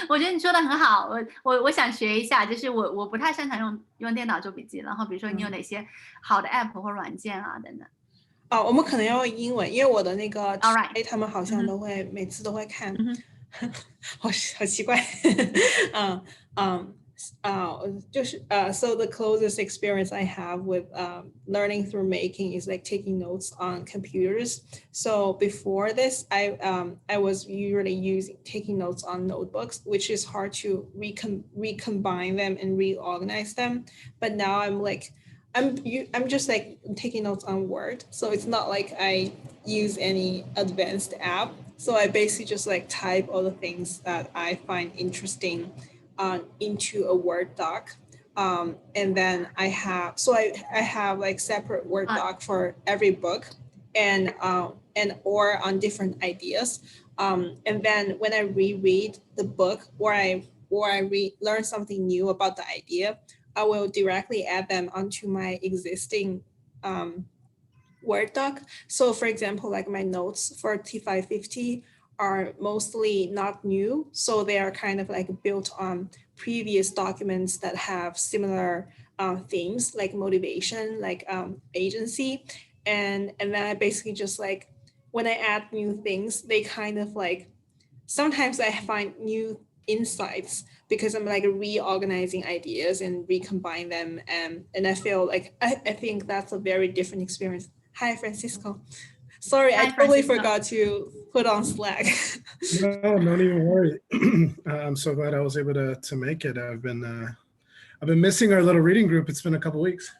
我觉得你说的很好，我想学一下，就是我不太擅长用电脑做笔记，然后比如说你有哪些好的 app 或软件啊等等。哦，我们可能要用英文，因为我的那个 All right，他们好像都会每次都会看，好奇怪，嗯嗯。So the closest experience I have with learning through making is like taking notes on computers. So before this, I was usually taking notes on notebooks, which is hard to recombine them and reorganize them. But now I'm just like taking notes on Word, so it's not like I use any advanced app. So I basically just like type all the things that I find interesting into a Word doc. And then I have like separate Word doc for every book and or on different ideas. And then when I reread the book or I learn something new about the idea, I will directly add them onto my existing Word doc. So for example, like my notes for T550 are mostly not new. So they are kind of like built on previous documents that have similar themes like motivation, like agency. And then I basically just like, when I add new things, they kind of like, sometimes I find new insights because I'm like reorganizing ideas and recombine them. And I feel like, I think that's a very different experience. Hi, Francisco. Sorry, I totally forgot to put on Slack. No, don't even worry. I'm so glad I was able to make it. I've been missing our little reading group. It's been a couple weeks.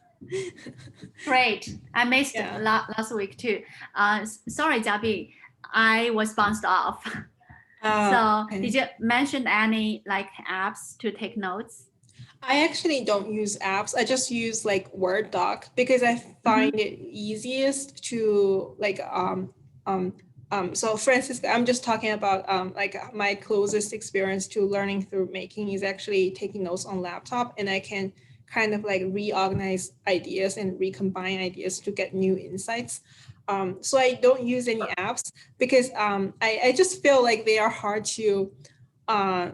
Great. I missed last week too. Sorry, Javi, I was bounced off. So okay. Did you mention any like apps to take notes? I actually don't use apps. I just use like Word doc because I find it easiest to like so Francisco, I'm just talking about like my closest experience to learning through making is actually taking notes on laptop, and I can kind of like reorganize ideas and recombine ideas to get new insights. So I don't use any apps because I just feel like they are hard to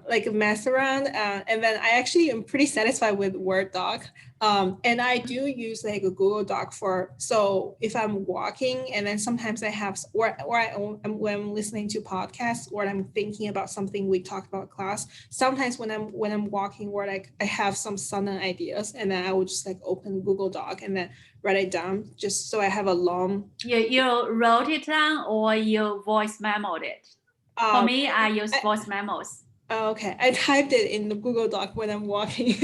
like mess around, and then I actually am pretty satisfied with Word doc, and I do use like a Google Doc for, so if I'm walking and then sometimes I have when I'm listening to podcasts or I'm thinking about something we talked about class, sometimes when I'm walking or like I have some sudden ideas, and then I would just like open Google Doc and then write it down just so I have a long. You wrote it down or you voice memoed it? For me, I use voice memos. Oh, okay, I typed it in the Google Doc when I'm walking.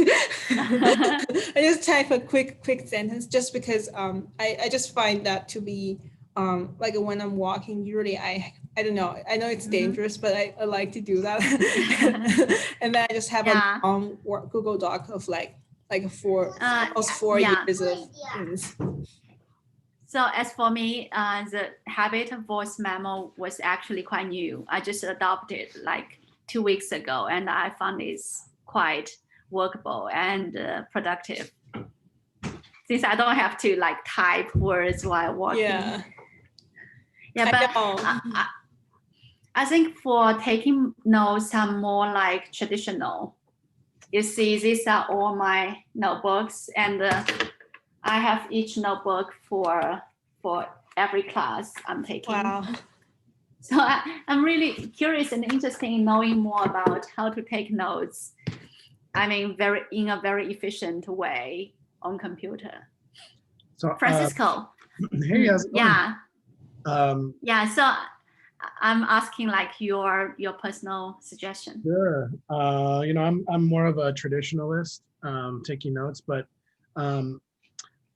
I just type a quick sentence just because I just find that to be like when I'm walking, usually I don't know, I know it's dangerous, but I like to do that. And then I just have a long Google Doc of like almost 4 years of things. So as for me, the habit of voice memo was actually quite new. I just adopted like 2 weeks ago, and I found it's quite workable and productive, since I don't have to like type words while walking. Yeah, but I think for taking notes, I'm more like traditional. You see, these are all my notebooks, and I have each notebook for every class I'm taking. Wow. So I'm really curious and interested in knowing more about how to take notes. I mean, in a very efficient way on computer. So Francisco. Hey, how's it going? Yeah. So I'm asking like your personal suggestion. Sure. I'm more of a traditionalist, taking notes, but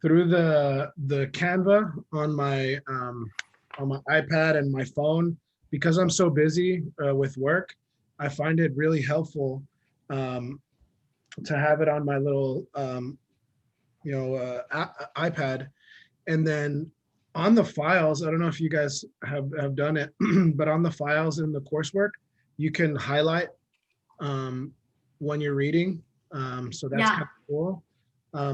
through the Canva on my iPad and my phone, because I'm so busy with work, I find it really helpful to have it on my little iPad, and then on the files, I don't know if you guys have done it, but on the files in the coursework, you can highlight when you're reading, so that's kind of cool.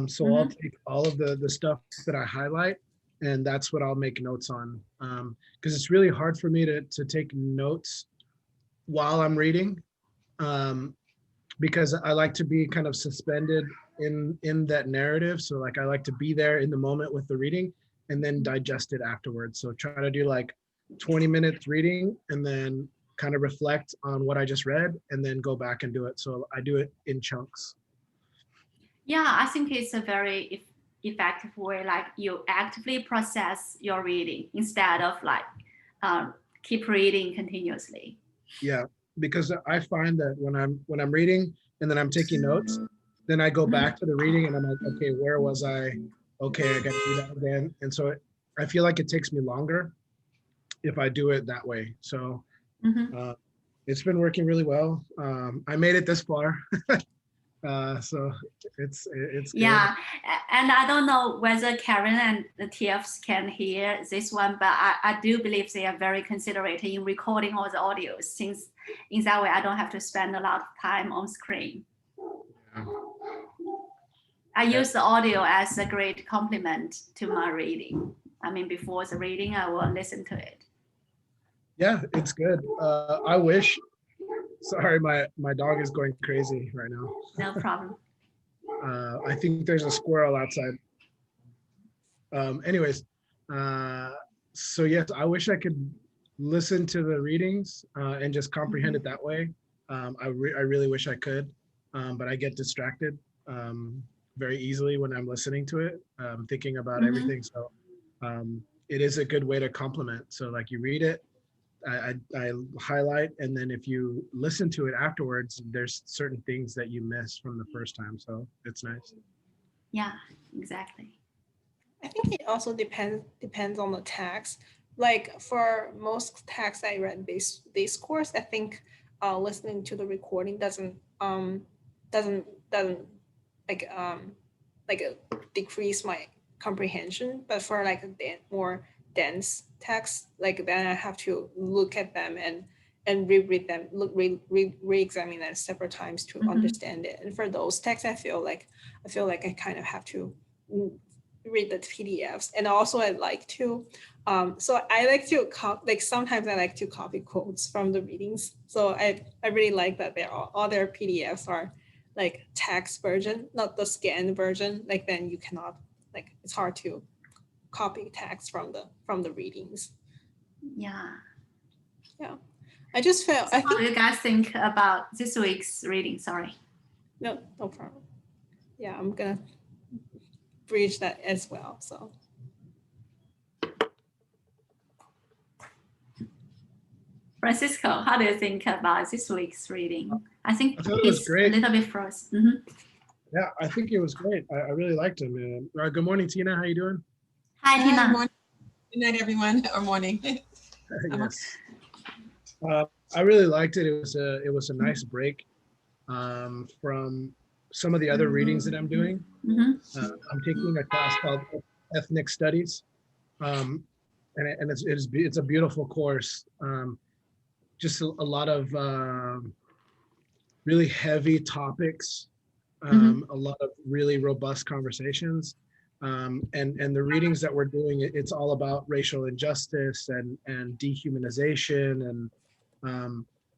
So I'll take all of the stuff that I highlight, and that's what I'll make notes on, because it's really hard for me to take notes while I'm reading. because I like to be kind of suspended in that narrative. So like I like to be there in the moment with the reading and then digest it afterwards. So try to do like 20 minutes reading and then kind of reflect on what I just read and then go back and do it. So I do it in chunks. Yeah, I think it's a very effective way. Like you actively process your reading instead of like keep reading continuously. Yeah, because I find that when I'm reading and then I'm taking notes, then I go back to the reading and I'm like, okay, where was I? Okay, I got to do that again. And so I feel like it takes me longer if I do it that way. So it's been working really well. I made it this far. So it's good. Yeah, and I don't know whether Karen and the TFs can hear this one, but I do believe they are very considerate in recording all the audios, since in that way I don't have to spend a lot of time on screen. Yeah. I use the audio as a great complement to my reading. I mean, before the reading, I will listen to it. Yeah, it's good. I wish. Sorry, my dog is going crazy right now. No problem. I think there's a squirrel outside. Anyways, so yes, I wish I could listen to the readings and just comprehend it that way. I really wish I could, but I get distracted very easily when I'm listening to it, thinking about everything. So it is a good way to complement. So like you read it, I highlight, and then if you listen to it afterwards, there's certain things that you miss from the first time. So it's nice. Yeah, exactly. I think it also depends on the text. Like for most texts I read this course, I think listening to the recording doesn't decrease my comprehension. But for like a more dense text, like then I have to look at them and reread them, re-examine them several times to understand it. And for those texts, I feel like I kind of have to read the PDFs. And also I like to so I like to sometimes I like to copy quotes from the readings. So I really like that all their PDFs are like text version, not the scanned version. Like then you cannot, like it's hard to copy text from the readings. Yeah. I just felt. So what do you guys think about this week's reading? Sorry. No problem. Yeah, I'm gonna bridge that as well. So. Francisco, how do you think about this week's reading? I think it was great. A little bit frozen. Yeah, I think it was great. I really liked it, man. Good morning, Tina. How you doing? Hi, Tina. Morning. Good night, everyone, or morning. Yes. I really liked it. It was a nice break from some of the other readings that I'm doing. I'm taking a class called Ethnic Studies, and it's a beautiful course. Just a lot of really heavy topics, a lot of really robust conversations. And the readings that we're doing, it's all about racial injustice and dehumanization. And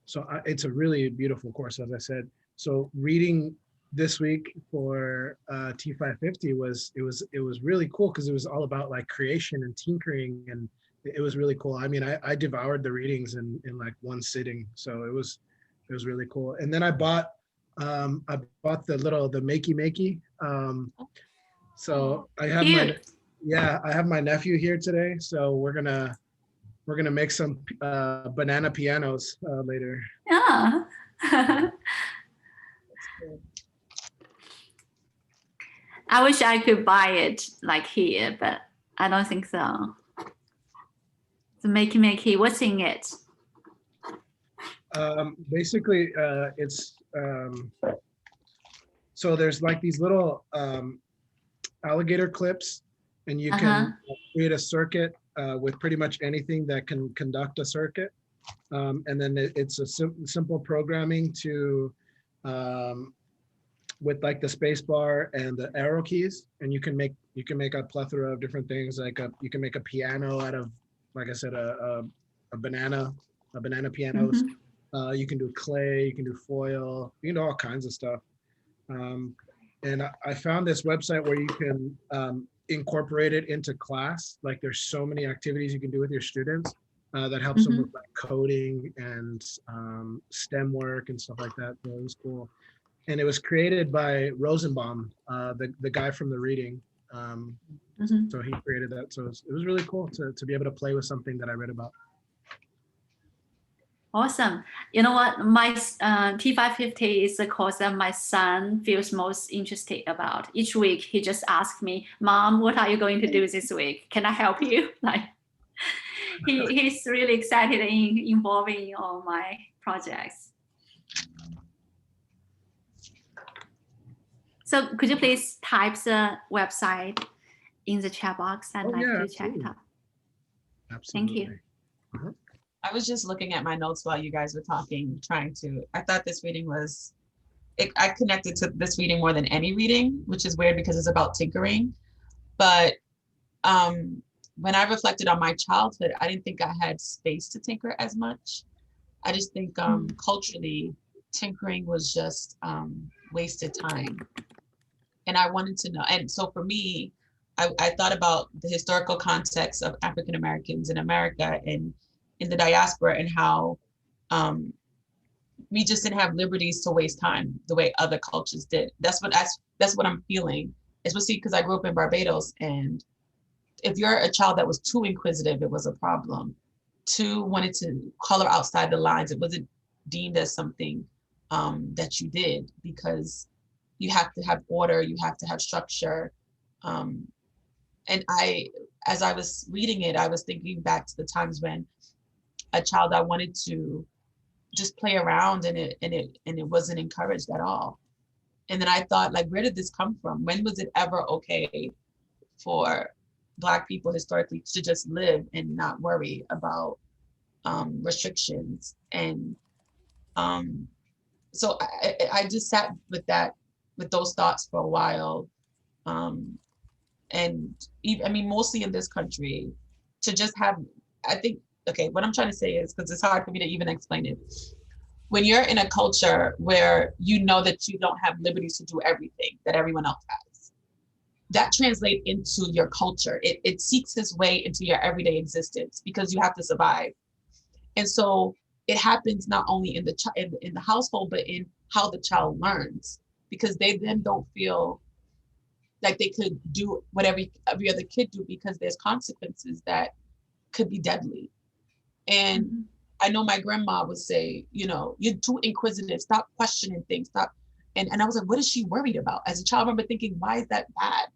so it's a really beautiful course, as I said. So reading this week for T550 was really cool because it was all about like creation and tinkering, and it was really cool. I mean, I devoured the readings in like one sitting, so it was really cool. And then I bought the makey. So I have I have my nephew here today, so we're gonna make some banana pianos later. Yeah. I wish I could buy it like here, but I don't think so. The makey, what's in it? Basically, it's so there's like these little alligator clips, and you can create a circuit with pretty much anything that can conduct a circuit. And then it's a simple programming to with like the space bar and the arrow keys, and you can make a plethora of different things. Like you can make a piano out of, like I said, a banana pianos. You can do clay, you can do foil, you can do all kinds of stuff. And I found this website where you can incorporate it into class. Like there's so many activities you can do with your students that helps them with like coding and STEM work and stuff like that. So it was cool. And it was created by Rosenbaum, the guy from the reading. So he created that. So it was really cool to be able to play with something that I read about. Awesome. You know what? My T550 is the course that my son feels most interested about. Each week, he just asks me, Mom, what are you going to do this week? Can I help you? Like, he's really excited in involving all my projects. So could you please type the website in the chat box? I'd like to check it out. Absolutely. Thank you. I was just looking at my notes while you guys were talking, I thought this reading I connected to this reading more than any reading, which is weird because it's about tinkering. But when I reflected on my childhood, I didn't think I had space to tinker as much. I just think culturally, tinkering was just wasted time. And I wanted to know. And so for me, I thought about the historical context of African Americans in America and in the diaspora, and how we just didn't have liberties to waste time the way other cultures did. That's what I'm feeling, especially because I grew up in Barbados. And if you're a child that was too inquisitive, it was a problem. Too wanted to color outside the lines, it wasn't deemed as something that you did, because you have to have order, you have to have structure. And as I was reading it, I was thinking back to the times when a child, I wanted to just play around and it wasn't encouraged at all. And then I thought, like, where did this come from? When was it ever okay for Black people historically to just live and not worry about restrictions? And so I just sat with those thoughts for a while. And even, I mean, mostly in this country, to just have, I think, okay, what I'm trying to say is, because it's hard for me to even explain it. When you're in a culture where you know that you don't have liberties to do everything that everyone else has, that translates into your culture. It seeks its way into your everyday existence because you have to survive. And so it happens not only in the household, but in how the child learns, because they then don't feel like they could do whatever every other kid do, because there's consequences that could be deadly. And I know my grandma would say, you know, you're too inquisitive, stop questioning things, stop. And I was like, what is she worried about? As a child, I remember thinking, why is that bad?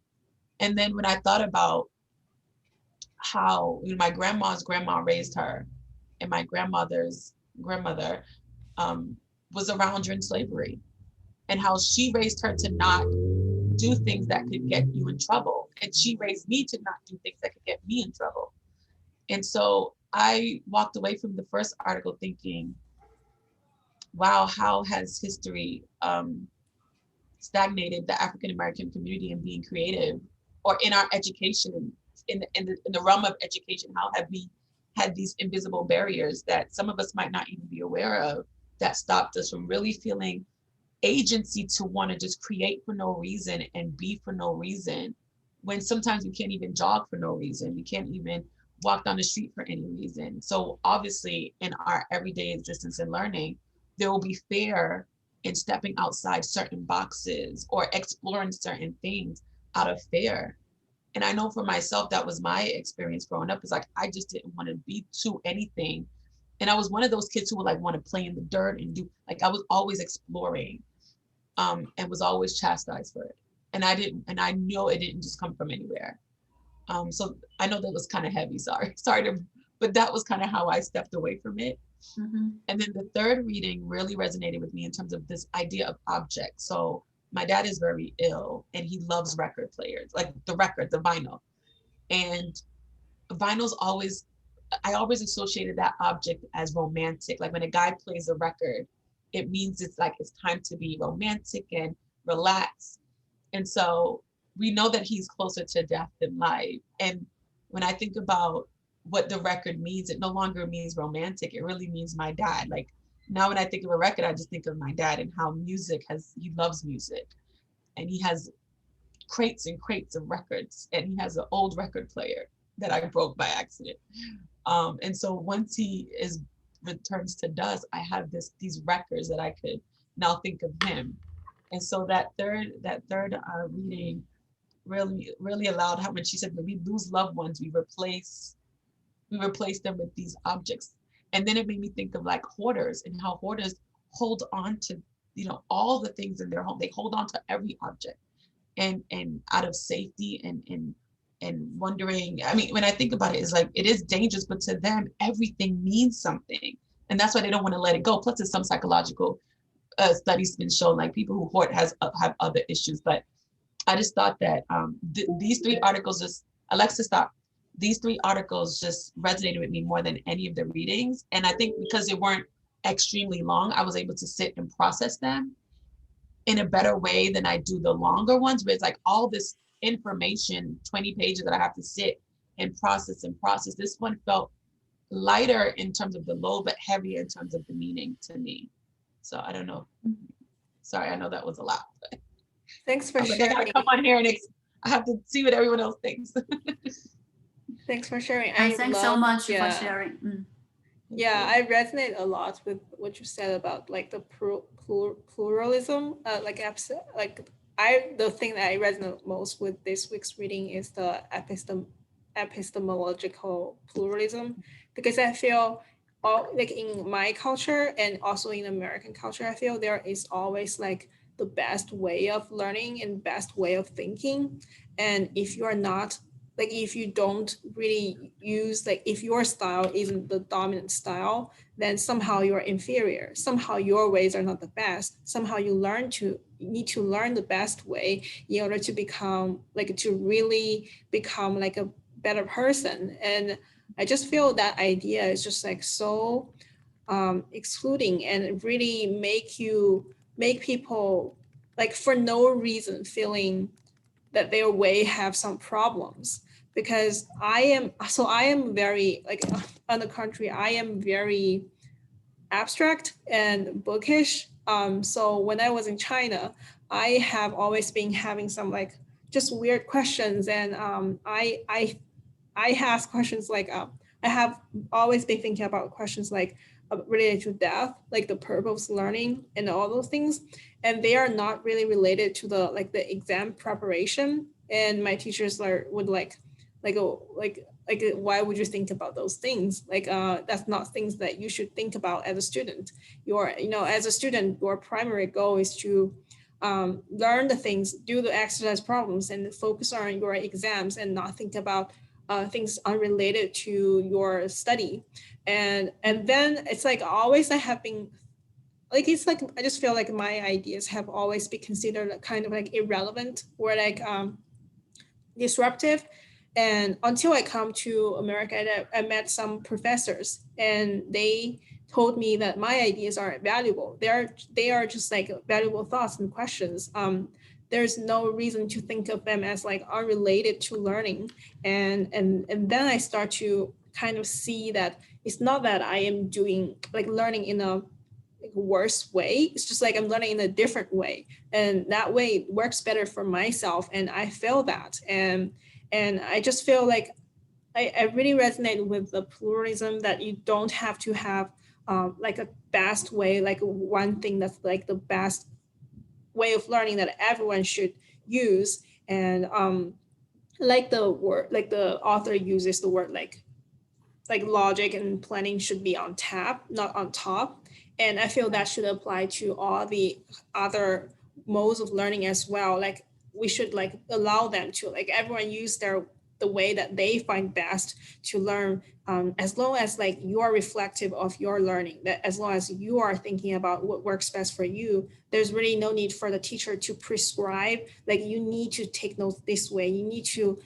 And then when I thought about how, you know, my grandma's grandma raised her, and my grandmother's grandmother was around during slavery, and how she raised her to not do things that could get you in trouble. And she raised me to not do things that could get me in trouble. And so I walked away from the first article thinking, wow, how has history stagnated the African American community in being creative, or in our education, in the realm of education? How have we had these invisible barriers that some of us might not even be aware of, that stopped us from really feeling agency to want to just create for no reason and be for no reason, when sometimes we can't even jog for no reason, we can't even walk down the street for any reason. So obviously in our everyday existence and learning, there will be fear in stepping outside certain boxes or exploring certain things out of fear. And I know for myself, that was my experience growing up, is like, I just didn't want to be to anything. And I was one of those kids who would like want to play in the dirt and do, like, I was always exploring and was always chastised for it. And I know it didn't just come from anywhere. So I know that was kind of heavy, sorry but that was kind of how I stepped away from it. And then the third reading really resonated with me in terms of this idea of objects. So my dad is very ill and he loves record players, like the vinyl. And vinyl's I always associated that object as romantic. Like when a guy plays a record, it means it's like, it's time to be romantic and relax. And so we know that he's closer to death than life. And when I think about what the record means, it no longer means romantic. It really means my dad. Like now when I think of a record, I just think of my dad and how he loves music. And he has crates and crates of records, and he has an old record player that I broke by accident. And so once he returns to dust, I have these records that I could now think of him. And so that third reading really allowed how, when she said, when we lose loved ones, we replace them with these objects. And then it made me think of like hoarders, and how hoarders hold on to, all the things in their home. They hold on to every object, and out of safety and wondering. I mean, when I think about it, it's like, it is dangerous, but to them, everything means something. And that's why they don't want to let it go. Plus, there's some psychological studies been shown, like people who hoard have other issues. But I just thought that these three articles just, Alexa, stop. These three articles just resonated with me more than any of the readings. And I think because they weren't extremely long, I was able to sit and process them in a better way than I do the longer ones, where it's like all this information, 20 pages that I have to sit and process. This one felt lighter in terms of the load, but heavier in terms of the meaning to me. So I don't know. Sorry, I know that was a lot. Thanks for sharing. I gotta come on here and I have to see what everyone else thinks. Thanks for sharing. And thanks so much for sharing. Yeah, I resonate a lot with what you said about like the pluralism. The thing that I resonate most with this week's reading is the epistemological pluralism, because I feel like in my culture and also in American culture, I feel there is always like the best way of learning and best way of thinking. And if you are not, like if you don't really use, like if your style isn't the dominant style, then somehow you're inferior. Somehow your ways are not the best. Somehow you need to learn the best way in order to really become like a better person. And I just feel that idea is just like so excluding, and really make people like for no reason feeling that their way have some problems. Because I am very, like on the contrary, I am very abstract and bookish. So when I was in China, I have always been having some like just weird questions, and I ask questions like I have always been thinking about questions like related to death, like the purpose of learning and all those things, and they are not really related to the exam preparation. And my teachers would why would you think about those things? That's not things that you should think about as a student. As a student, your primary goal is to learn the things, do the exercise problems, and focus on your exams, and not think about things unrelated to your study. And then it's like always I have been like, it's like I just feel like my ideas have always been considered kind of like irrelevant or like disruptive. And until I come to America, I met some professors, and they told me that my ideas are valuable. They are just like valuable thoughts and questions. There's no reason to think of them as like unrelated to learning. And then I start to kind of see that it's not that I am doing like learning in a worse way. It's just like I'm learning in a different way, and that way works better for myself. And I feel that. And I just feel like I really resonate with the pluralism, that you don't have to have like a best way, like one thing that's like the best way of learning that everyone should use. And like the word, like the author uses the word like logic and planning should be on tap, not on top. And I feel that should apply to all the other modes of learning as well. Like we should like allow them to like everyone use the way that they find best to learn, as long as like you are reflective of your learning, that as long as you are thinking about what works best for you, there's really no need for the teacher to prescribe, like you need to take notes this way, you need to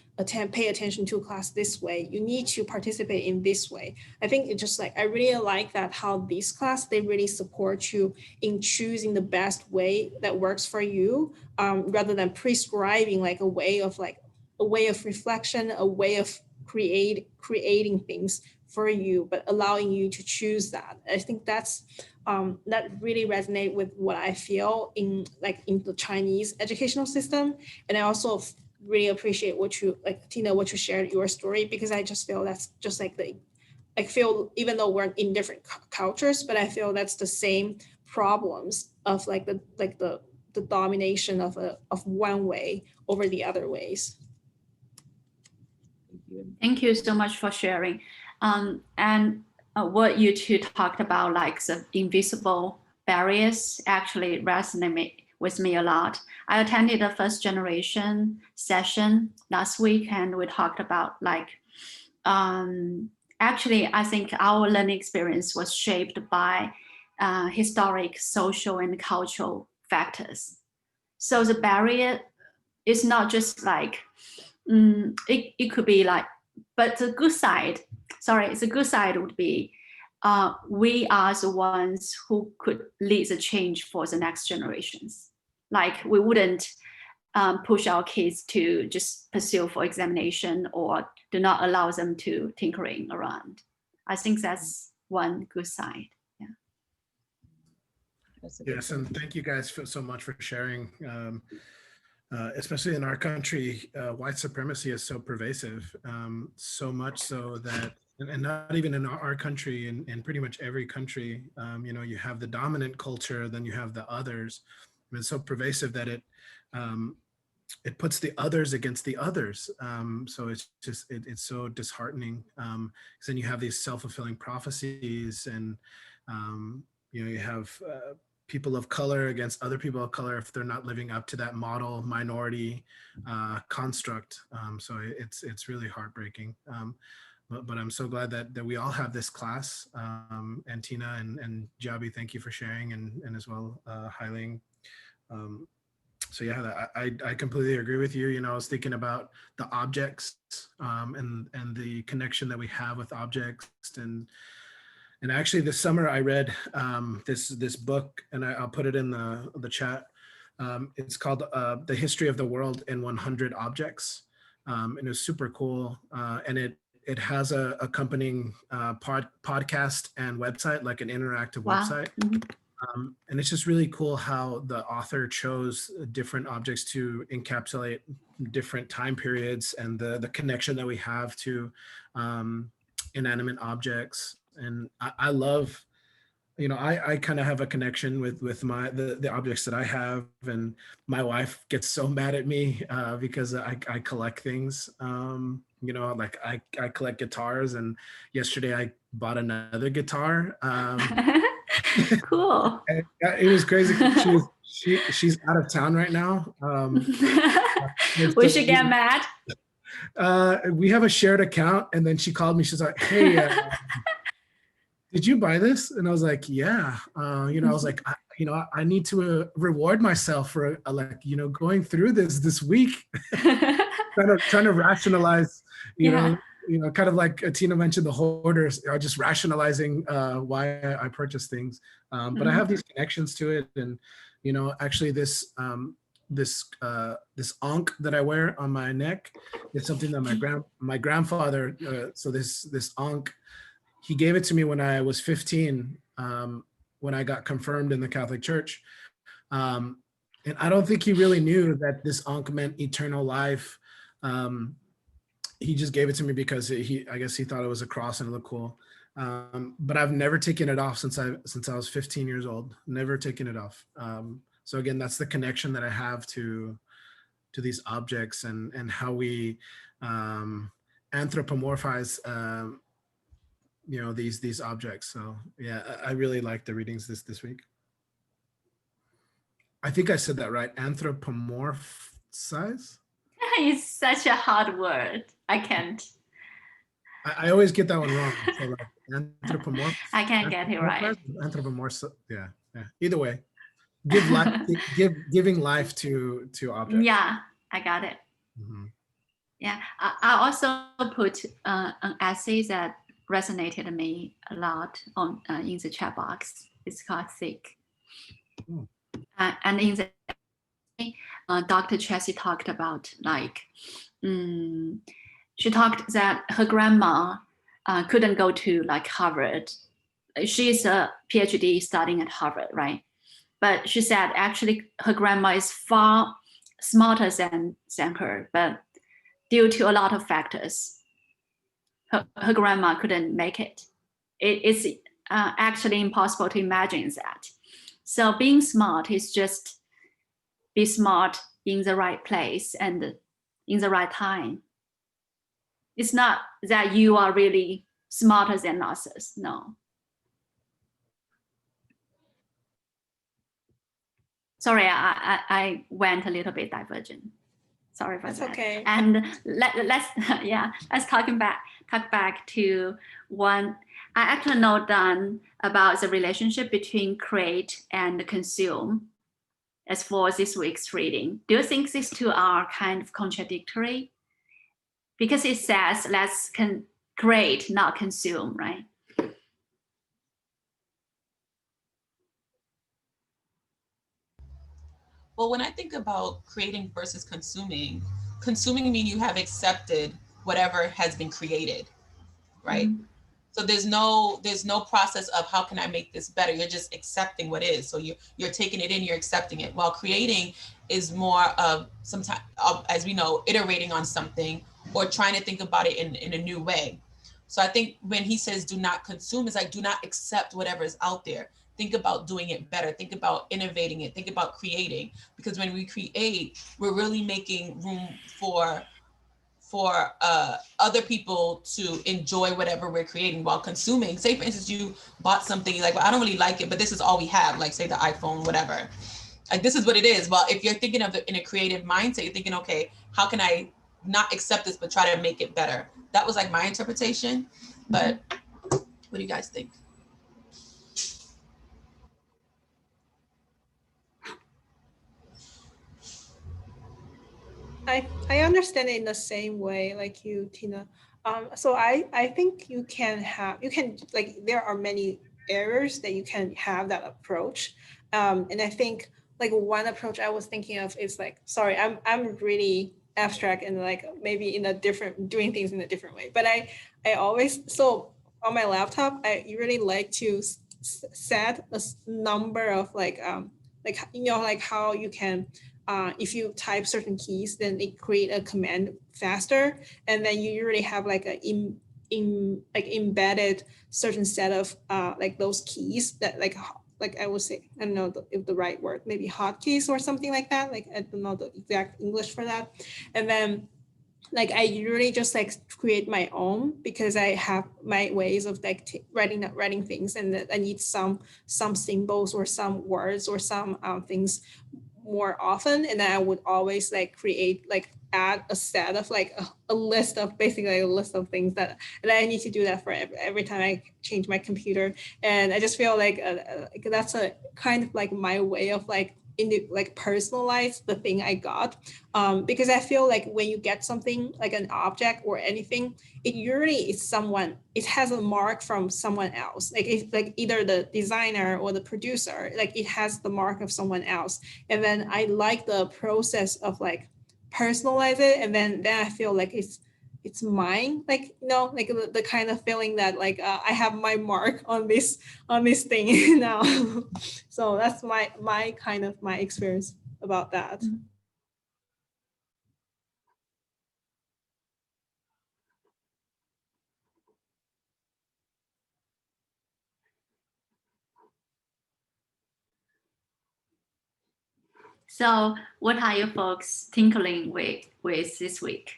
pay attention to class this way, you need to participate in this way. I think it just like, I really like that how this class, they really support you in choosing the best way that works for you, rather than prescribing like a way of reflection, a way of creating things for you, but allowing you to choose that. I think that's that really resonate with what I feel in the Chinese educational system. And I also really appreciate what you, like Tina, what you shared your story, because I just feel that's just like I feel, even though we're in different cultures, but I feel that's the same problems of the domination of one way over the other ways. Thank you so much for sharing. And what you two talked about, like the invisible barriers, actually resonate with me a lot. I attended a first generation session last week, and we talked about like, actually, I think our learning experience was shaped by historic, social, and cultural factors. So the barrier is not just like, it could be like, but the good side would be we are the ones who could lead the change for the next generations. Like we wouldn't push our kids to just pursue for examination or do not allow them to tinkering around. I think that's one good side. Yeah. Yes, and thank you guys so much for sharing. Especially in our country, white supremacy is so pervasive, so much so that, and not even in our country, in pretty much every country, you know, you have the dominant culture, then you have the others. And it's so pervasive that it puts the others against the others. So it's just, it's so disheartening. Because then you have these self-fulfilling prophecies, and you know, you have people of color against other people of color if they're not living up to that model minority construct. So it's really heartbreaking. But I'm so glad that we all have this class. And Tina and Javi, thank you for sharing, and as well Hailing. So yeah, I completely agree with you. You know, I was thinking about the objects and the connection that we have with objects. And actually this summer I read this book, and I'll put it in the chat. It's called The History of the World in 100 Objects. And it was super cool. And it has a accompanying podcast and website, like an interactive website. And it's just really cool how the author chose different objects to encapsulate different time periods and the connection that we have to inanimate objects. And I love, you know, I kind of have a connection with the objects that I have, and my wife gets so mad at me because I collect things. You know, like I collect guitars, and yesterday I bought another guitar. Cool. It was crazy. She's out of town right now. We should get mad. We have a shared account, and then she called me. She's like, "Hey, did you buy this?" And I was like, "Yeah." You know, I was like, I need to reward myself for like, you know, going through this week, trying to rationalize, you know, kind of like Tina mentioned, the hoarders are just rationalizing why I purchase things. But I have these connections to it, and you know, actually this ankh that I wear on my neck is something that my grandfather. So this ankh, he gave it to me when I was 15, when I got confirmed in the Catholic Church. And I don't think he really knew that this ankh meant eternal life. He just gave it to me because I guess he thought it was a cross and it looked cool. But I've never taken it off since I was 15 years old, never taken it off. So again, that's the connection that I have to these objects, and how we anthropomorphize you know, these objects. So yeah, I really like the readings this week. I think I said that right. Anthropomorphize? It's such a hard word. I can't. I always get that one wrong. So like anthropomorph. I can't get it right. Anthropomorph. Yeah. Either way, giving life to objects. Yeah, I got it. Yeah, I also put an essay that resonated me a lot on in the chat box. It's called Thick. And in the Dr. Chessie talked about like, she talked that her grandma couldn't go to like Harvard. She's a PhD studying at Harvard, right? But she said actually her grandma is far smarter than her, but due to a lot of factors, her grandma couldn't make it. It's actually impossible to imagine that. So being smart is just be smart in the right place and in the right time. It's not that you are really smarter than others, no. Sorry, I went a little bit divergent. Sorry for That's that. okay. And let's talk back to one. I actually know down about the relationship between create and consume as for this week's reading. Do you think these two are kind of contradictory? Because it says let's create, not consume, right? Well, when I think about creating versus consuming means you have accepted whatever has been created, right? Mm-hmm. So there's no process of how can I make this better? You're just accepting what is. So you're taking it in, you're accepting it. While creating is more of sometimes, as we know, iterating on something or trying to think about it in a new way. So I think when he says do not consume, it's like do not accept whatever is out there. Think about doing it better. Think about innovating it. Think about creating. Because when we create, we're really making room for other people to enjoy whatever we're creating. While consuming, say for instance, you bought something, you're like, well, I don't really like it, but this is all we have, like say the iPhone, whatever. Like this is what it is. Well, if you're thinking of it in a creative mindset, you're thinking, okay, how can I not accept this, but try to make it better? That was like my interpretation. But what do you guys think? I understand it in the same way like you, Tina. So I think you can like there are many areas that you can have that approach. And I think like one approach I was thinking of is like, sorry, I'm really abstract and like maybe in a different, doing things in a different way. But I always, so on my laptop, I really like to set a number of like you know, like how you can if you type certain keys, then it create a command faster, and then you usually have like a like embedded certain set of like those keys that like I would say, I don't know if the right word, maybe hotkeys or something like that. Like I don't know the exact English for that. And then like I usually just like create my own because I have my ways of like writing things, and I need some symbols or some words or some things more often. And then I would always like create, like add a set of like a list of basically a list of things that, and I need to do that for every time I change my computer. And I just feel like that's a kind of like my way of like personalize the thing I got, because I feel like when you get something like an object or anything, it usually is it has a mark from someone else, like it's like either the designer or the producer, like it has the mark of someone else. And then I like the process of like personalize it, and then I feel like it's mine, like, you know, like the kind of feeling that like I have my mark on this thing now. So that's my kind of my experience about that. So what are you folks tinkling with this week?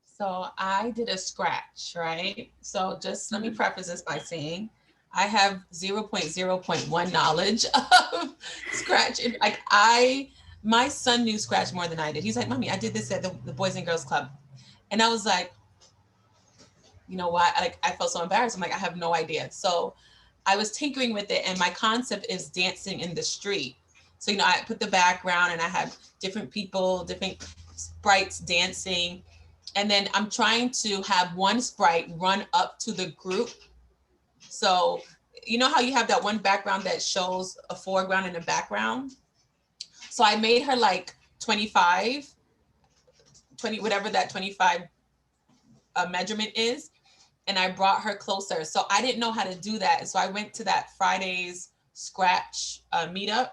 So I did a scratch, right? So just let me preface this by saying I have 0.0.1 knowledge of Scratch. And like my son knew Scratch more than I did. He's like, Mommy, I did this at the Boys and Girls Club. And I was like, you know what? Like I felt so embarrassed. I'm like, I have no idea. So I was tinkering with it, and my concept is dancing in the street. So, you know, I put the background and I have different people, different sprites dancing. And then I'm trying to have one sprite run up to the group. So, you know how you have that one background that shows a foreground and a background? So I made her like 20, whatever that 25 measurement is. And I brought her closer. So I didn't know how to do that. So I went to that Friday's Scratch meetup,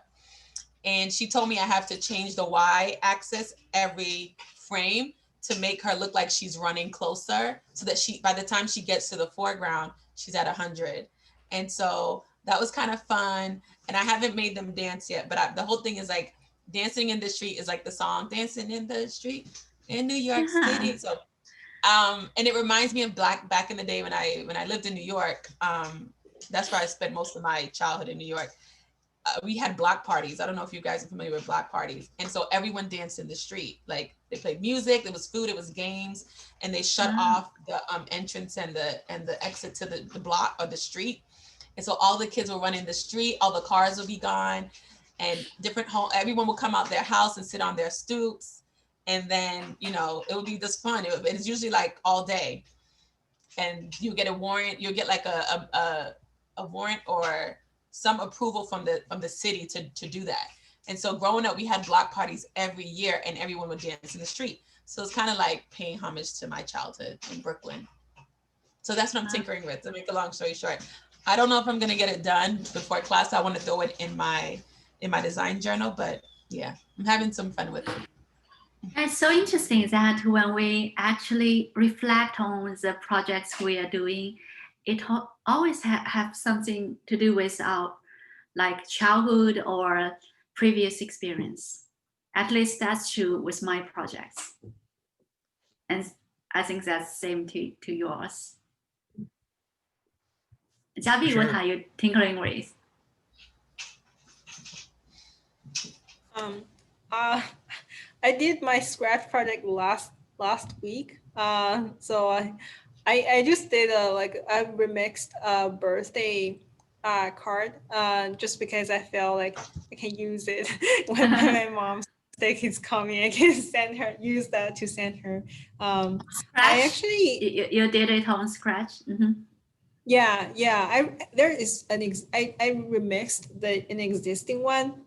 and she told me I have to change the Y axis every frame to make her look like she's running closer, so that by the time she gets to the foreground, she's at 100. And so that was kind of fun. And I haven't made them dance yet, but the whole thing is like dancing in the street is like the song Dancing in the Street in New York City. So and it reminds me of back in the day when I lived in New York. That's where I spent most of my childhood in New York. We had block parties. I don't know if you guys are familiar with block parties. And so everyone danced in the street. Like they played music, there was food, it was games, and they shut off the entrance and the exit to the block or the street. And so all the kids will run in the street, all the cars will be gone, and everyone will come out their house and sit on their stoops. And then, you know, it would be just fun. It's usually like all day. And you get a warrant, you'll get like a warrant or some approval from the city to do that. And so growing up, we had block parties every year and everyone would dance in the street. So it's kind of like paying homage to my childhood in Brooklyn. So that's what I'm tinkering with, to make a long story short. I don't know if I'm gonna get it done before class. I want to throw it in my design journal, but yeah, I'm having some fun with it. It's so interesting that when we actually reflect on the projects we are doing, it always have something to do with our like childhood or previous experience. At least that's true with my projects. And I think that's the same to yours. Javi, Sure. what are you tinkering with? I did my Scratch project last week. So I just did I remixed a birthday card just because I felt like I can use it when my mom's birthday is coming. I can use that to send her. Scratch? I actually you did it on Scratch. Mm-hmm. Yeah. There is I remixed an existing one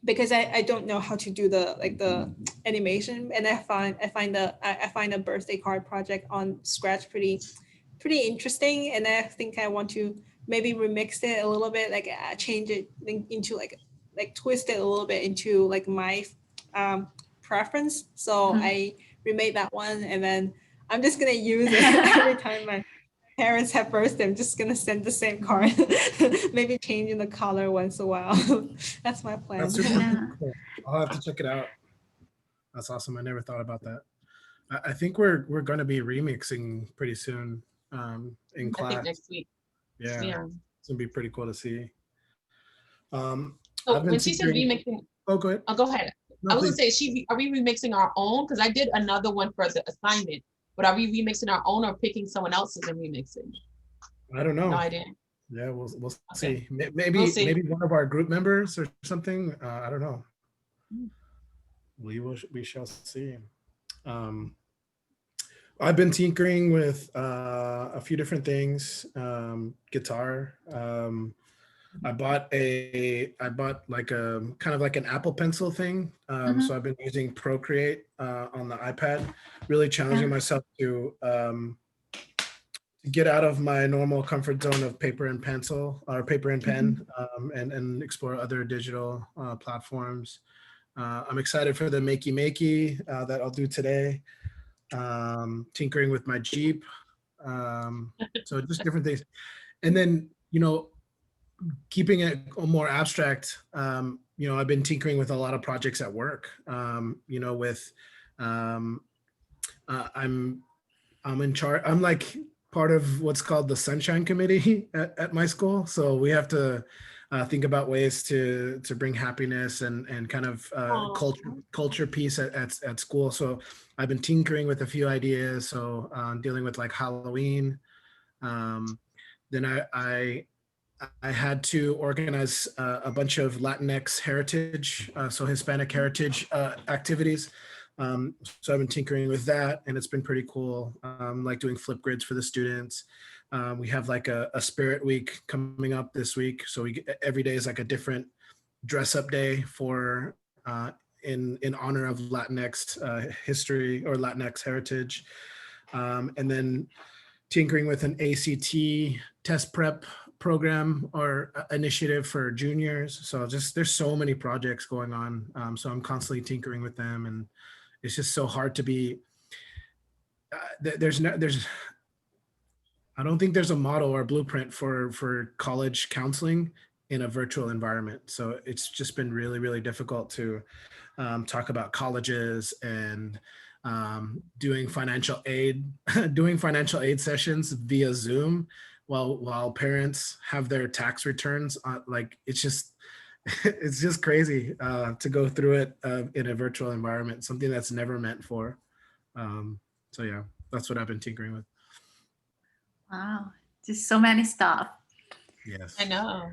because I don't know how to do the animation, and I find a birthday card project on Scratch pretty interesting, and I think I want to maybe remix it a little bit, like change it into like twist it a little bit into like my preference. So I remade that one, and then I'm just gonna use it every time my parents have birthday. I'm just gonna send the same card, maybe changing the color once a while. That's my plan. That's super cool. I'll have to check it out. That's awesome. I never thought about that. I think we're going to be remixing pretty soon in class. I think next week. Yeah, it's gonna be pretty cool to see. So when she said remixing, go ahead. Oh, go ahead. No, I was please. gonna say, are we remixing our own? Because I did another one for the assignment, but are we remixing our own or picking someone else's and remixing? I don't know. No idea. Yeah, we'll Okay. see. Maybe one of our group members or something. I don't know. We shall see. I've been tinkering with a few different things. Guitar. I bought like a kind of like an Apple Pencil thing. So I've been using Procreate on the iPad, really challenging myself to get out of my normal comfort zone of paper and pencil or paper and pen, and explore other digital platforms. I'm excited for the makey that I'll do today. Tinkering with my Jeep. So just different things. And then, you know, keeping it more abstract, you know, I've been tinkering with a lot of projects at work, you know, with, I'm in charge, I'm like part of what's called the Sunshine Committee at my school. So we have to think about ways to bring happiness and kind of culture piece at school. So I've been tinkering with a few ideas. So dealing with like Halloween. Then I had to organize a bunch of Latinx heritage, so Hispanic heritage activities. So I've been tinkering with that, and it's been pretty cool. Like doing flip grids for the students. We have like a spirit week coming up this week. So every day is like a different dress up day for in honor of Latinx history or Latinx heritage. and then tinkering with an ACT test prep program or initiative for juniors. So just there's so many projects going on. So I'm constantly tinkering with them, and it's just so hard to be. I don't think there's a model or blueprint for college counseling in a virtual environment. So it's just been really, really difficult to talk about colleges and doing financial aid sessions via Zoom while parents have their tax returns. Like it's just crazy to go through it in a virtual environment, something that's never meant for. So yeah, that's what I've been tinkering with. Wow, just so many stuff. Yes. I know.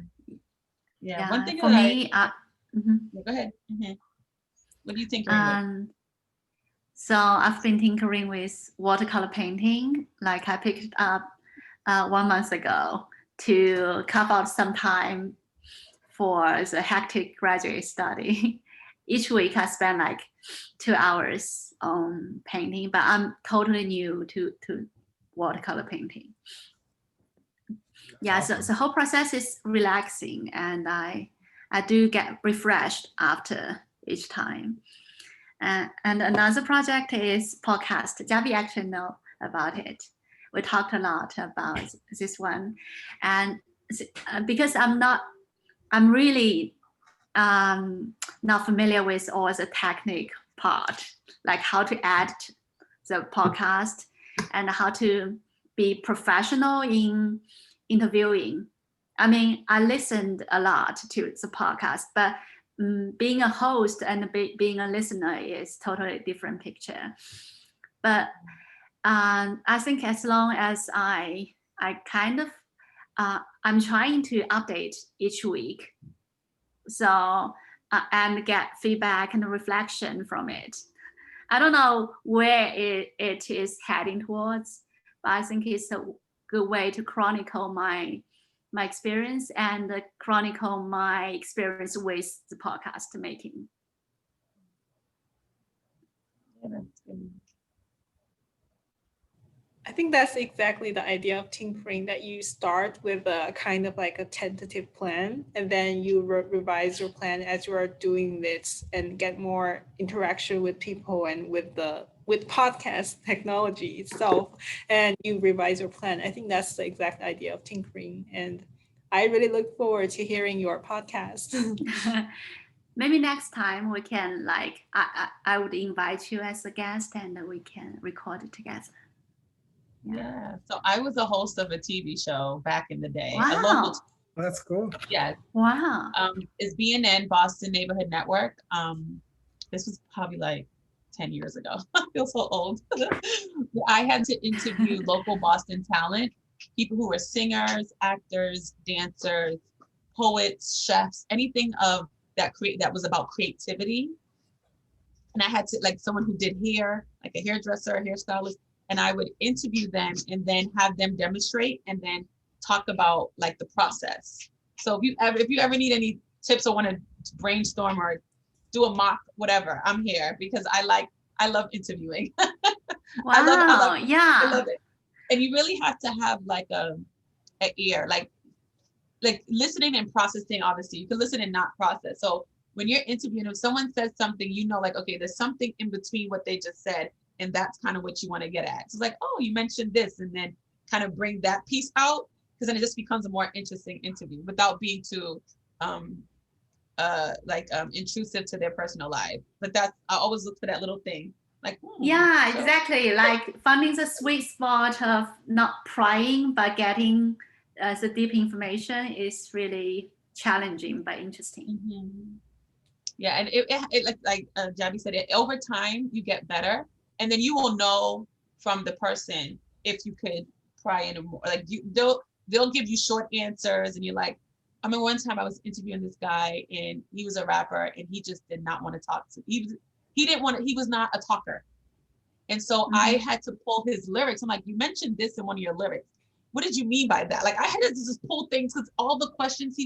Yeah. One thing for me, go ahead. What do you think? So I've been tinkering with watercolor painting. Like I picked up 1 month ago to carve out some time for the hectic graduate study. Each week I spend like 2 hours on painting, but I'm totally new to watercolor painting. Yeah, awesome. So the whole process is relaxing, and I do get refreshed after each time. And another project is podcast. Javi actually know about it. We talked a lot about this one, and because I'm really not familiar with all the technique part, like how to edit the podcast and how to be professional in interviewing. I mean, I listened a lot to the podcast, but being a host and being a listener is totally different picture. But I think as long as I kind of, I'm trying to update each week. So, and get feedback and reflection from it. I don't know where it is heading towards, but I think it's a good way to chronicle my experience and chronicle my experience with the podcast making. I think that's exactly the idea of tinkering, that you start with a kind of like a tentative plan, and then you revise your plan as you are doing this and get more interaction with people and with podcast technology itself, and you revise your plan. I think that's the exact idea of tinkering, and I really look forward to hearing your podcast. Maybe next time we can, like, I would invite you as a guest and we can record it together. Yeah. So I was a host of a TV show back in the day. Wow. A local That's cool. Yes. Wow. It's BNN, Boston Neighborhood Network. This was probably like 10 years ago. I feel so old. I had to interview local Boston talent, people who were singers, actors, dancers, poets, chefs, anything of that was about creativity. And I had to, like, someone who did hair, like a hairdresser, a hairstylist, and I would interview them and then have them demonstrate and then talk about like the process. So if you ever need any tips or want to brainstorm or do a mock, whatever, I'm here, because I love interviewing. Wow. I love it. And you really have to have like an ear, like listening and processing. Obviously you can listen and not process. So when you're interviewing, if someone says something, you know, like, okay, there's something in between what they just said, and that's kind of what you want to get at. So it's like, oh, you mentioned this, and then kind of bring that piece out, because then it just becomes a more interesting interview without being too intrusive to their personal life. But I always look for that little thing. Like, yeah, exactly. Like finding the sweet spot of not prying but getting the deep information is really challenging but interesting. Mm-hmm. Yeah, and it like Javi said, over time you get better. And then you will know from the person if you could pry in more. Like they'll give you short answers, and you're like, I mean, one time I was interviewing this guy, and he was a rapper, and he just did not want to talk to me. He was not a talker. And so I had to pull his lyrics. I'm like, you mentioned this in one of your lyrics. What did you mean by that? Like I had to just pull things, because all the questions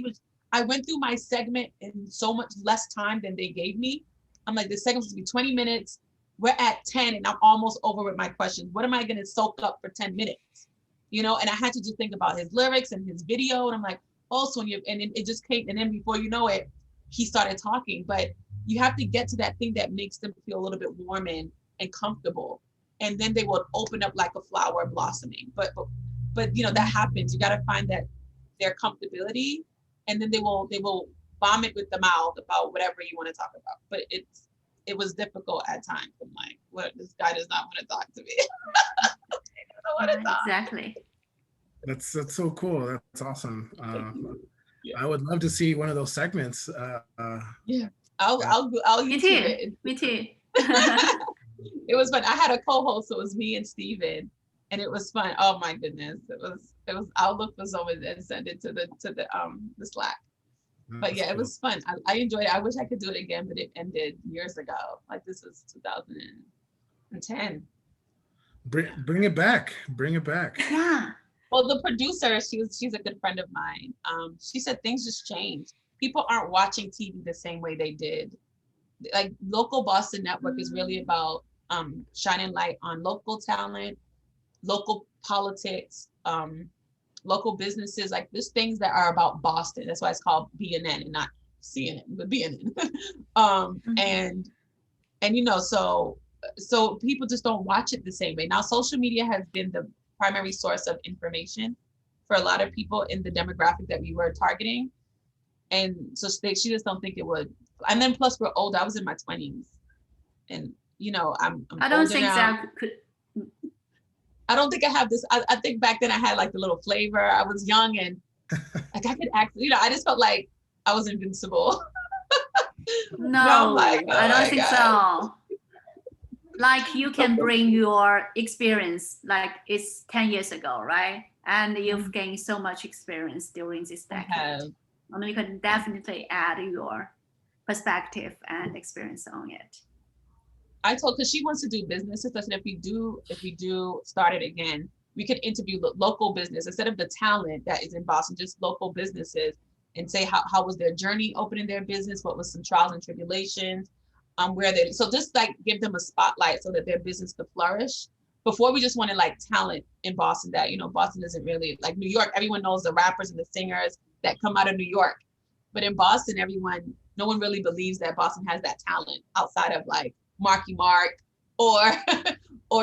I went through my segment in so much less time than they gave me. I'm like, this segment was to be 20 minutes. we're at 10 and I'm almost over with my questions. What am I going to soak up for 10 minutes? You know, and I had to just think about his lyrics and his video. And I'm like, oh, so and it just came. And then before you know it, he started talking. But you have to get to that thing that makes them feel a little bit warm and comfortable. And then they will open up like a flower blossoming. But you know, that happens. You got to find that their comfortability, and then they will vomit with the mouth about whatever you want to talk about. But it was difficult at times. I'm like, what, this guy does not want to talk to me. I don't want to talk. Exactly. That's so cool. That's awesome. Yeah. I would love to see one of those segments. Yeah, I'll Me YouTube too. it. Me too. It was fun. I had a co-host, so it was me and Steven, and it was fun. Oh my goodness, it was. I'll look for someone and send it to the Slack. But yeah, it was fun. I enjoyed it. I wish I could do it again, but it ended years ago. Like this was 2010. Bring it back. Bring it back. Yeah. Well, the producer, she's a good friend of mine. She said things just changed. People aren't watching TV the same way they did. Like Local Boston Network is really about shining light on local talent, local politics, local businesses. Like there's things that are about Boston. That's why it's called BNN and not CNN, but BNN. And you know, so people just don't watch it the same way. Now, social media has been the primary source of information for a lot of people in the demographic that we were targeting. And so she just don't think it would. And then plus we're old. I was in my 20s, and you know, I'm I don't older think now. that could. I don't think I have this. I think back then I had like the little flavor. I was young and like I could act, you know, I just felt like I was invincible. No, like, oh I don't my think God. so. Like you can bring your experience, like it's 10 years ago, right? And you've gained so much experience during this decade. And you can definitely add your perspective and experience on it. I told, because she wants to do businesses. I said, if we do start it again, we could interview local business instead of the talent that is in Boston, just local businesses, and say how was their journey opening their business, what was some trials and tribulations, where they, so just like give them a spotlight so that their business could flourish. Before we just wanted like talent in Boston that, you know, Boston isn't really like New York. Everyone knows the rappers and the singers that come out of New York. But in Boston, no one really believes that Boston has that talent outside of like Marky Mark or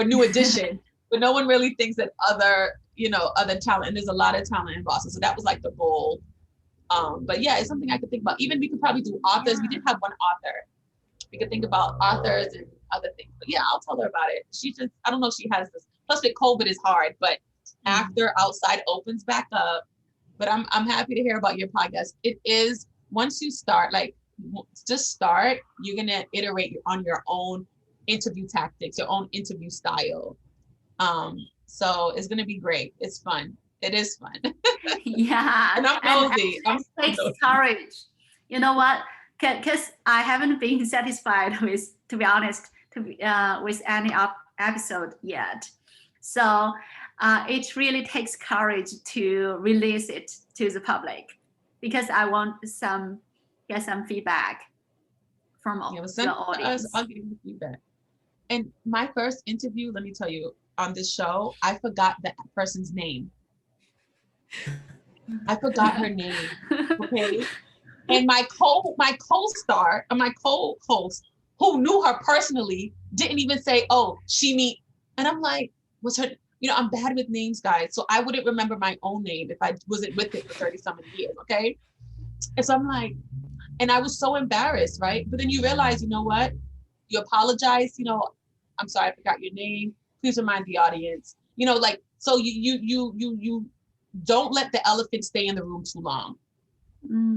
New Edition. But no one really thinks that other talent, and there's a lot of talent in Boston. So that was like the goal. But yeah, it's something I could think about. Even we could probably do authors. Yeah. We did have one author. We could think about authors and other things. But yeah, I'll tell her about it. I don't know if she has this. Plus with COVID is hard, but after outside opens back up. But I'm happy to hear about your podcast. It is, once you start, like just start, you're gonna iterate on your own interview tactics, your own interview style. So it's gonna be great. It's fun. It is fun. Yeah. And I'm nosy. It takes courage. You know what? Because I haven't been satisfied with, to be honest, with any episode yet. So it really takes courage to release it to the public, because I want get some feedback from the audience. I'll give you feedback. And my first interview, let me tell you, on this show, I forgot that person's name. I forgot her name. Okay. And my co-star or my co-host, who knew her personally, didn't even say, "Oh, she me." And I'm like, "What's her?" You know, I'm bad with names, guys. So I wouldn't remember my own name if I wasn't with it for 30-something years. Okay. And so I'm like, and I was so embarrassed, right? But then you realize, you know what? You apologize. You know, I'm sorry, I forgot your name. Please remind the audience. You know, like, so you don't let the elephant stay in the room too long.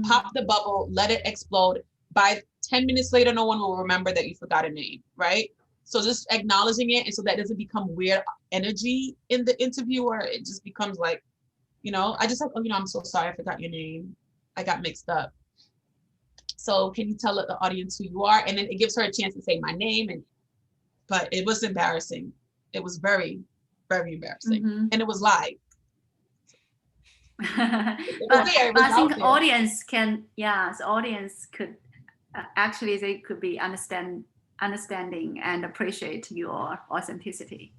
Pop the bubble, let it explode. By 10 minutes later, no one will remember that you forgot a name, right? So just acknowledging it, and so that doesn't become weird energy in the interview, or it just becomes like, you know, I just like, oh, you know, I'm so sorry, I forgot your name. I got mixed up. So can you tell the audience who you are? And then it gives her a chance to say my name. But it was embarrassing. It was very, very embarrassing. And it was live. But I think the audience could actually, they could be understand understanding and appreciate your authenticity.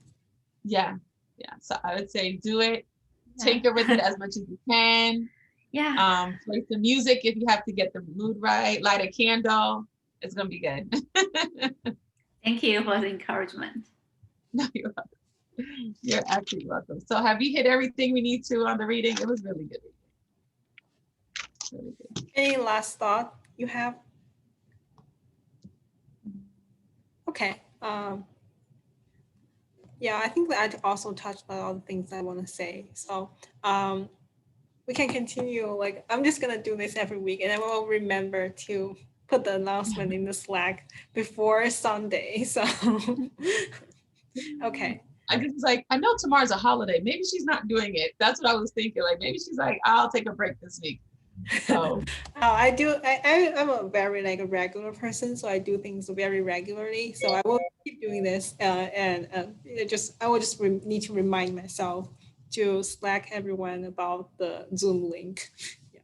Yeah. So I would say do it. Yeah. Tinker with it as much as you can. Yeah. Play some music if you have to get the mood right. Light a candle. It's gonna be good. Thank you for the encouragement. No, you're welcome. You're absolutely welcome. So have we hit everything we need to on the reading? It was really good. Really good. Any last thought you have? Okay. Yeah, I think that I also touched on all the things I want to say. So we can continue. Like, I'm just gonna do this every week, and I will remember to put the announcement in the Slack before Sunday. So okay. I just was like, I know tomorrow's a holiday. Maybe she's not doing it. That's what I was thinking. Like maybe she's like, I'll take a break this week. So I do. I'm a very like a regular person, so I do things very regularly. So I will keep doing this, and I will just need to remind myself to Slack everyone about the Zoom link. Yeah.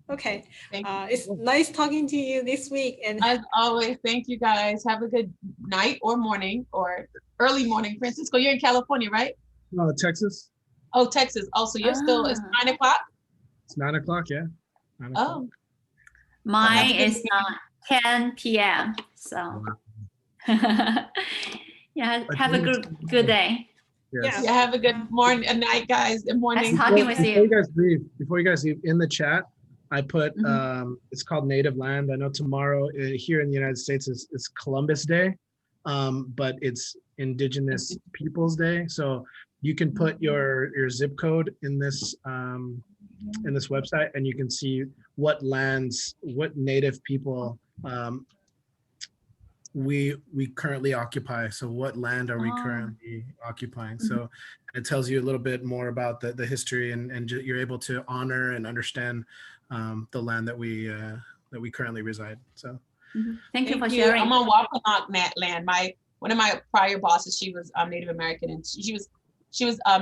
Okay. It's nice talking to you this week. And as always, thank you guys. Have a good night or morning or early morning. Francisco, you're in California, right? No, Texas. Oh, Texas. Oh, so you're still, it's 9 o'clock? It's 9 o'clock, yeah. 9 o'clock. Oh. Mine is 10 p.m. So yeah, have a good day. Yes. Yeah, have a good morning, a night, guys. Good morning. Nice talking with you. Before you guys leave, in the chat, I put it's called Native Land. I know tomorrow here in the United States is Columbus Day, but it's Indigenous Peoples Day. So you can put your zip code in this website, and you can see what lands, what Native people we currently occupy. So what land are we currently occupying? So it tells you a little bit more about the history, and you're able to honor and understand the land that we currently reside. So thank you for sharing. I'm on Wampanoag land. One of my prior bosses, she was Native American, and she was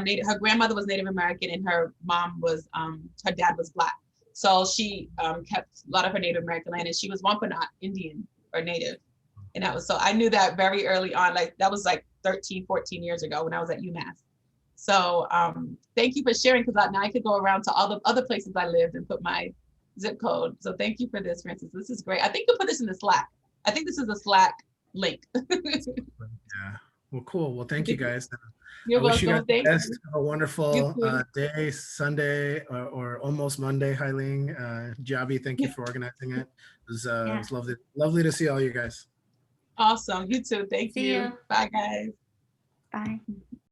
Native. Her grandmother was Native American, and her mom was her dad was Black. So she kept a lot of her Native American land, and she was Wampanoag Indian or Native. And that was, so I knew that very early on, like that was like 13, 14 years ago when I was at UMass. So thank you for sharing, because now I could go around to all the other places I lived and put my zip code. So thank you for this, Francis. This is great. I think you'll put this in the Slack. I think this is a Slack link. Yeah. Well, cool. Well, thank you guys. You're welcome. Wish you guys the Thank best. you. A wonderful day, Sunday, or almost Monday, Hailing. Javi, thank you for organizing it. It was lovely to see all you guys. Awesome. You too. Thank you. See you. Bye, guys. Bye.